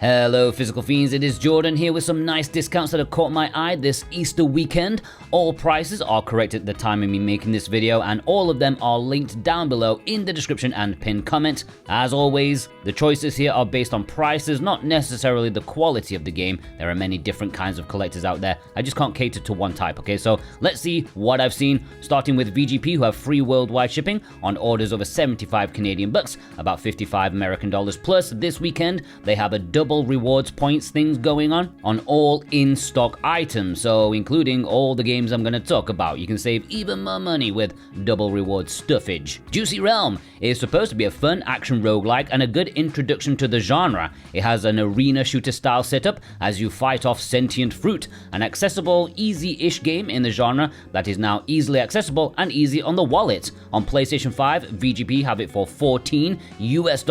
Hello Physical Fiends, it is Jordan here with some nice discounts that have caught my eye this Easter weekend. All prices are correct at the time of me making this video, and all of them are linked down below in the description and pinned comment. As always, the choices here are based on prices, not necessarily the quality of the game. There are many different kinds of collectors out there. I just can't cater to one type, okay? So let's see what I've seen, starting with VGP, who have free worldwide shipping on orders over 75 Canadian bucks, about 55 American dollars. Plus, this weekend, they have a double rewards points things going on all in-stock items, so including all the games I'm going to talk about. You can save even more money with double reward stuffage. Juicy Realm is supposed to be a fun action roguelike and a good introduction to the genre. It has an arena shooter style setup as you fight off sentient fruit, an accessible, easy-ish game in the genre that is now easily accessible and easy on the wallet. On PlayStation 5, VGP have it for $14 US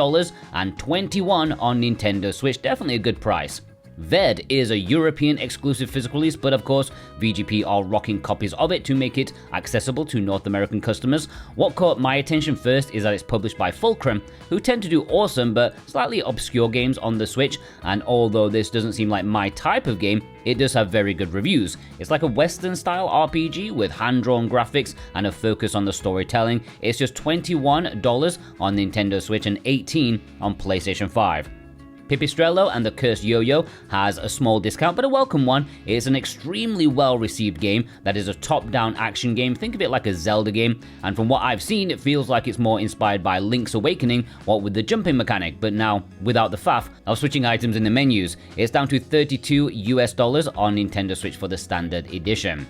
and $21 on Nintendo Switch. Definitely a good price. Ved is a European exclusive physical release, but of course VGP are rocking copies of it to make it accessible to North American customers. What caught my attention first is that it's published by Fulcrum, who tend to do awesome but slightly obscure games on the Switch, and although this doesn't seem like my type of game, it does have very good reviews. It's like a Western style RPG with hand-drawn graphics and a focus on the storytelling. It's just $21 on Nintendo Switch and $18 on PlayStation 5. Pipistrello and the Cursed Yoyo has a small discount, but a welcome one. It's an extremely well-received game that is a top-down action game. Think of it like a Zelda game, and from what I've seen, it feels like it's more inspired by Link's Awakening, what with the jumping mechanic, but now without the faff of switching items in the menus. It's down to $32 US on Nintendo Switch for the standard edition.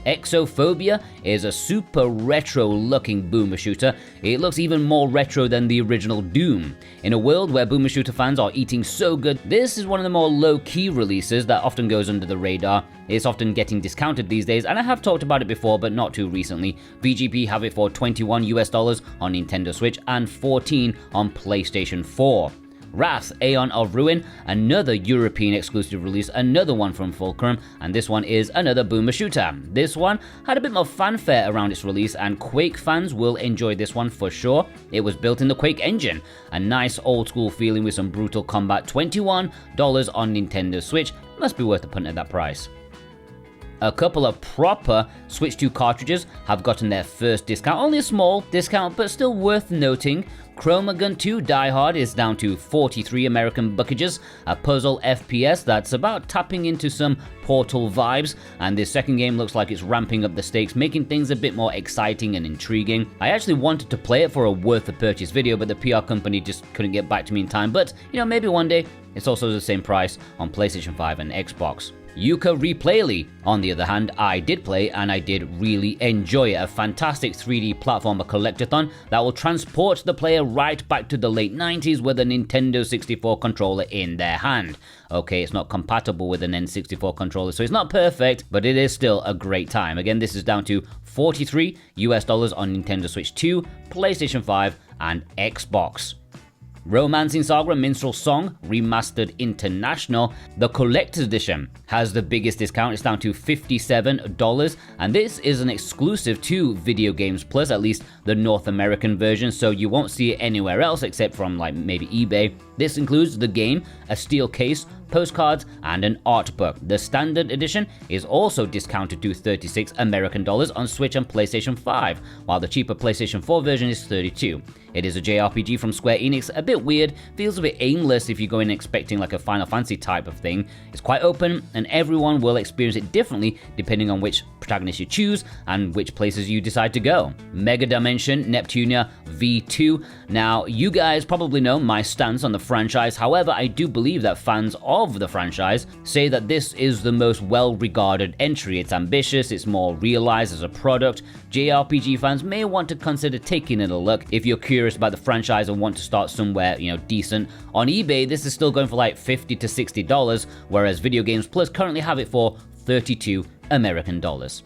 Exophobia is a super retro looking boomer shooter. It looks even more retro than the original Doom. In a world where boomer shooter fans are eating so good, this is one of the more low-key releases that often goes under the radar. It's often getting discounted these days, and I have talked about it before, but not too recently. VGP have it for $21 US on Nintendo Switch and $14 on PlayStation 4. Wrath, Aeon of Ruin, another European exclusive release, another one from Fulcrum, and this one is another boomer shooter. This one had a bit more fanfare around its release, and Quake fans will enjoy this one for sure. It was built in the Quake engine, a nice old school feeling with some brutal combat. $21 on Nintendo Switch, must be worth a punt at that price. A couple of proper Switch 2 cartridges have gotten their first discount, only a small discount, but still worth noting. ChromaGun 2 Die Hard is down to 43 American buckages, a puzzle FPS that's about tapping into some Portal vibes, and this second game looks like it's ramping up the stakes, making things a bit more exciting and intriguing. I actually wanted to play it for a worth the purchase video, but the PR company just couldn't get back to me in time, but maybe one day. It's also the same price on PlayStation 5 and Xbox. Yooka Replaylee, on the other hand, I did play and I did really enjoy it. A fantastic 3D platformer collectathon that will transport the player right back to the late 90s with a Nintendo 64 controller in their hand. Okay, it's not compatible with an N64 controller, so it's not perfect, but it is still a great time. Again, this is down to $43 US on Nintendo Switch 2, PlayStation 5, and Xbox. Romancing Saga Minstrel Song Remastered International, the collector's edition, has the biggest discount. It's down to $57, and this is an exclusive to Video Games Plus, at least the North American version, so you won't see it anywhere else except from like maybe eBay. This includes the game, a steel case, postcards, and an art book. The standard edition is also discounted to $36 American on Switch and PlayStation 5, while the cheaper PlayStation 4 version is $32. It is a JRPG from Square Enix, a bit weird, feels a bit aimless if you go in expecting like a Final Fantasy type of thing. It's quite open, and everyone will experience it differently depending on which protagonist you choose and which places you decide to go. Megadimension Neptunia V2. Now, you guys probably know my stance on the franchise, however, I do believe that fans of the franchise say that this is the most well-regarded entry. It's ambitious, it's more realized as a product. JRPG fans may want to consider taking it a look if you're curious about the franchise and want to start somewhere, decent. On eBay, this is still going for like $50 to $60, whereas Video Games Plus currently have it for $32 American. Dragonstar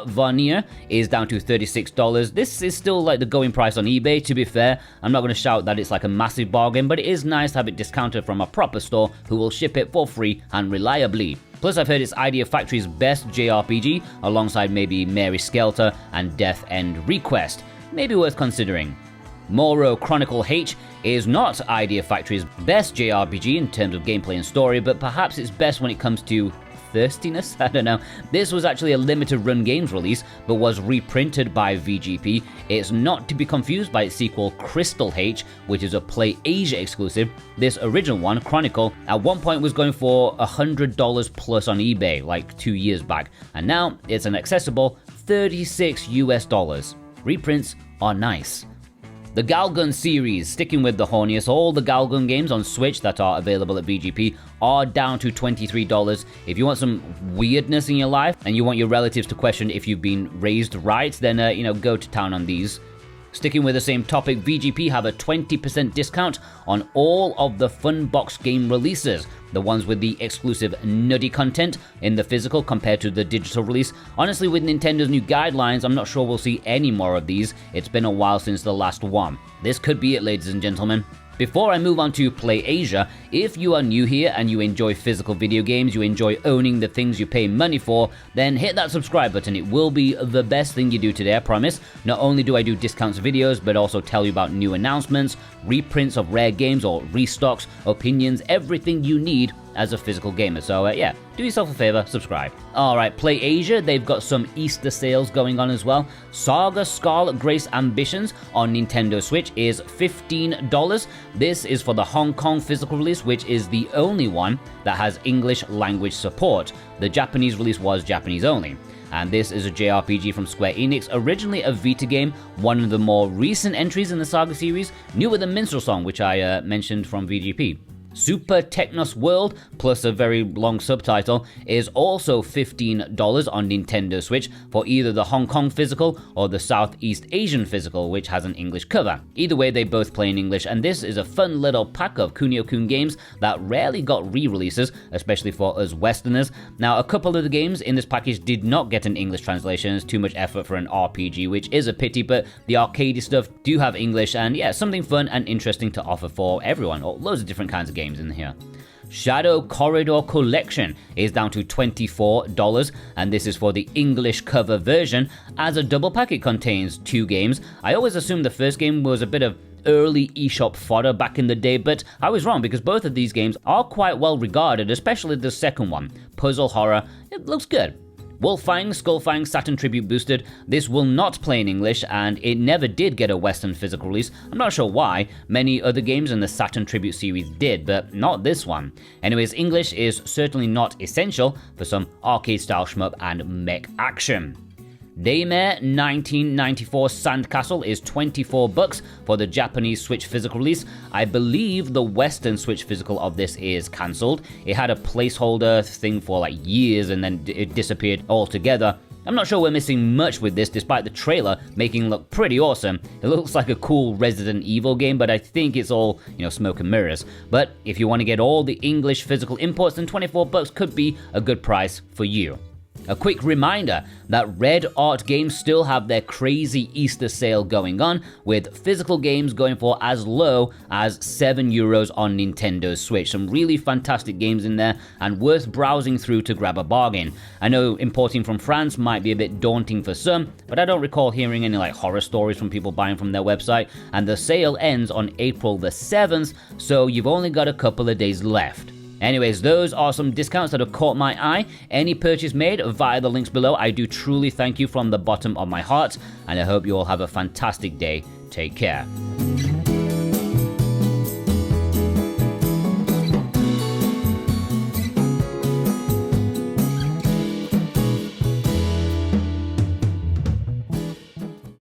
Varnir is down to $36. This is still like the going price on eBay, to be fair. I'm not going to shout that it's like a massive bargain, but it is nice to have it discounted from a proper store who will ship it for free and reliably. Plus, I've heard it's Idea Factory's best JRPG, alongside maybe Mary Skelter and Death End Request. Maybe worth considering. Moero Chronicle H is not Idea Factory's best JRPG in terms of gameplay and story, but perhaps it's best when it comes to thirstiness? I don't know. This was actually a limited run games release, but was reprinted by VGP. It's not to be confused by its sequel Crystal H, which is a Play Asia exclusive. This original one, Chronicle, at one point was going for $100 plus on eBay, like 2 years back, and now it's an accessible $36 US. Reprints are nice. The Galgun series, sticking with the horniest, all the Galgun games on Switch that are available at VGP are down to $23. If you want some weirdness in your life and you want your relatives to question if you've been raised right, then go to town on these. Sticking with the same topic, VGP have a 20% discount on all of the Funbox game releases, the ones with the exclusive nutty content in the physical compared to the digital release. Honestly, with Nintendo's new guidelines, I'm not sure we'll see any more of these. It's been a while since the last one. This could be it, ladies and gentlemen. Before I move on to Play Asia, if you are new here and you enjoy physical video games, you enjoy owning the things you pay money for, then hit that subscribe button. It will be the best thing you do today, I promise. Not only do I do discounts videos, but also tell you about new announcements, reprints of rare games or restocks, opinions, everything you need as a physical gamer. So yeah, do yourself a favor, subscribe. Alright, Play Asia, they've got some Easter sales going on as well. SaGa Scarlet Grace Ambitions on Nintendo Switch is $15. This is for the Hong Kong physical release, which is the only one that has English language support. The Japanese release was Japanese only. And this is a JRPG from Square Enix, originally a Vita game, one of the more recent entries in the SaGa series, newer than Minstrel Song, which I mentioned from VGP. Super Technos World, plus a very long subtitle, is also $15 on Nintendo Switch for either the Hong Kong physical or the Southeast Asian physical, which has an English cover. Either way, they both play in English, and this is a fun little pack of Kunio-kun games that rarely got re-releases, especially for us Westerners. Now, a couple of the games in this package did not get an English translation. It's too much effort for an RPG, which is a pity, but the arcadey stuff do have English, and yeah, something fun and interesting to offer for everyone, or loads of different kinds of games in here. Shadow Corridor Collection is down to $24, and this is for the English cover version. As a double pack, it contains 2 games. I always assumed the first game was a bit of early eShop fodder back in the day, but I was wrong because both of these games are quite well regarded, especially the second one, Puzzle Horror. It looks good. Wolfang, Skullfang, Saturn Tribute Boosted. This will not play in English, and it never did get a Western physical release. I'm not sure why. Many other games in the Saturn Tribute series did, but not this one. Anyways, English is certainly not essential for some arcade-style shmup and mech action. Daymare 1994 Sandcastle is $24 for the Japanese Switch physical release. I believe the Western Switch physical of this is cancelled. It had a placeholder thing for like years and then it disappeared altogether. I'm not sure we're missing much with this, despite the trailer making it look pretty awesome. It looks like a cool Resident Evil game, but I think it's all, smoke and mirrors. But if you want to get all the English physical imports, then $24 could be a good price for you. A quick reminder that Red Art Games still have their crazy Easter sale going on, with physical games going for as low as €7 on Nintendo Switch. Some really fantastic games in there and worth browsing through to grab a bargain. I know importing from France might be a bit daunting for some, but I don't recall hearing any horror stories from people buying from their website, and the sale ends on April the 7th, so you've only got a couple of days left. Anyways, those are some discounts that have caught my eye. Any purchase made via the links below, I do truly thank you from the bottom of my heart, and I hope you all have a fantastic day. Take care.